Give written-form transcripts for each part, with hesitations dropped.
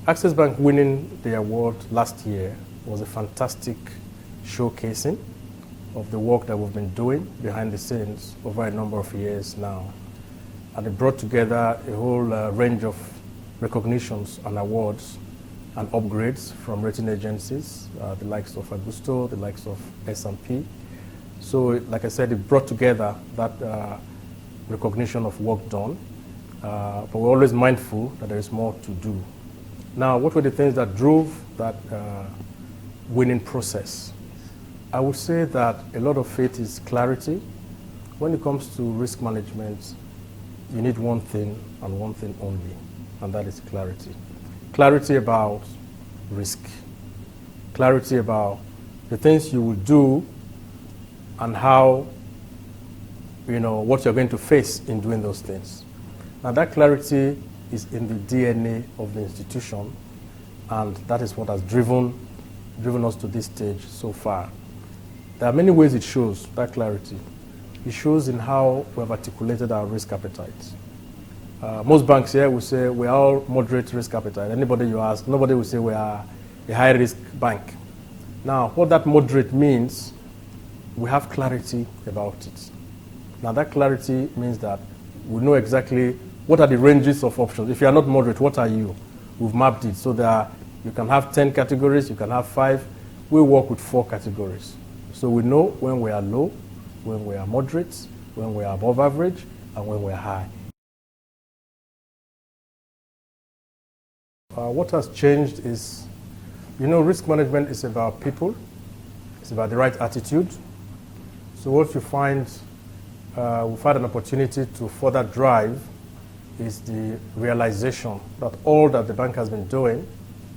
Access Bank winning the award last year was a fantastic showcasing of the work that we've been doing behind the scenes over a number of years now. And it brought together a whole range of recognitions and awards and upgrades from rating agencies, the likes of Augusto, the likes of S&P. So, like I said, it brought together that recognition of work done, but we're always mindful that there is more to do. Now, what were the things that drove that winning process? I would say that a lot of it is clarity. When it comes to risk management, you need one thing and one thing only, and that is clarity. Clarity about risk. Clarity about the things you will do and how, what you're going to face in doing those things. Now, that clarity is in the DNA of the institution, and that is what has driven us to this stage so far. There are many ways it shows, that clarity. It shows in how we have articulated our risk appetite. Most banks here will say we are all moderate risk appetite. Anybody you ask, nobody will say we are a high risk bank. Now, what that moderate means, we have clarity about it. Now, that clarity means that we know exactly what are the ranges of options. If you are not moderate, what are you? We've mapped it. So you can have 10 categories, you can have 5. We work with 4 categories. So we know when we are low, when we are moderate, when we are above average, and when we are high. What has changed is, risk management is about people. It's about the right attitude. So what you find, we've had an opportunity to further drive is the realization that all that the bank has been doing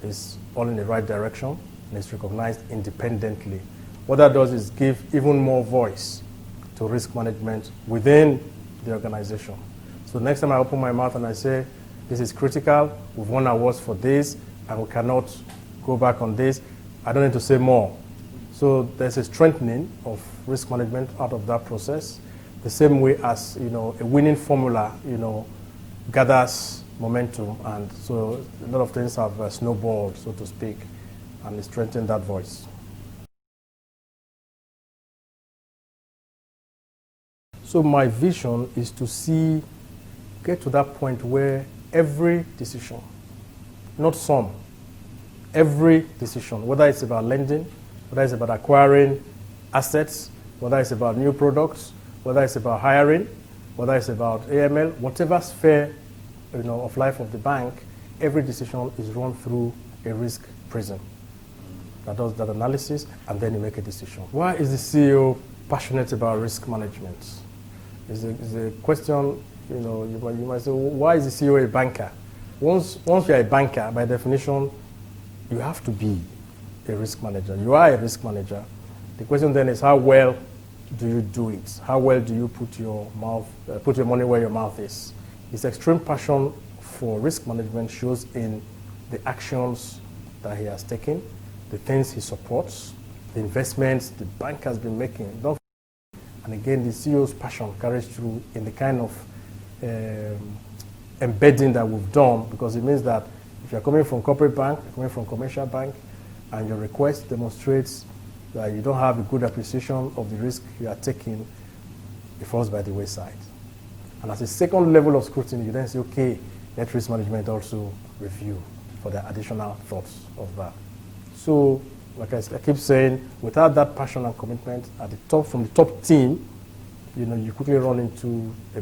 is all in the right direction and is recognized independently. What that does is give even more voice to risk management within the organization. So next time I open my mouth and I say, this is critical, we've won awards for this, and we cannot go back on this, I don't need to say more. So there's a strengthening of risk management out of that process, the same way as, a winning formula, gathers momentum, and so a lot of things have snowballed, so to speak, and it strengthened that voice. So my vision is to get to that point where every decision, not some, every decision, whether it's about lending, whether it's about acquiring assets, whether it's about new products, whether it's about hiring, whether it's about AML, whatever sphere of life of the bank, every decision is run through a risk prism that does that analysis, and then you make a decision. Why is the CEO passionate about risk management? Is a question, you might say, why is the CEO a banker? Once you're a banker, by definition, you have to be a risk manager. You are a risk manager. The question then is, how well do you do it? How well do you put your money where your mouth is? His extreme passion for risk management shows in the actions that he has taken, the things he supports, the investments the bank has been making. And again, the CEO's passion carries through in the kind of embedding that we've done, because it means that if you're coming from corporate bank, coming from commercial bank, and your request demonstrates that you don't have a good appreciation of the risk you are taking, it falls by the wayside. And as a second level of scrutiny, you then say, okay, let risk management also review for the additional thoughts of that. So, like I keep saying, without that passion and commitment at the top, from the top team, you quickly run into a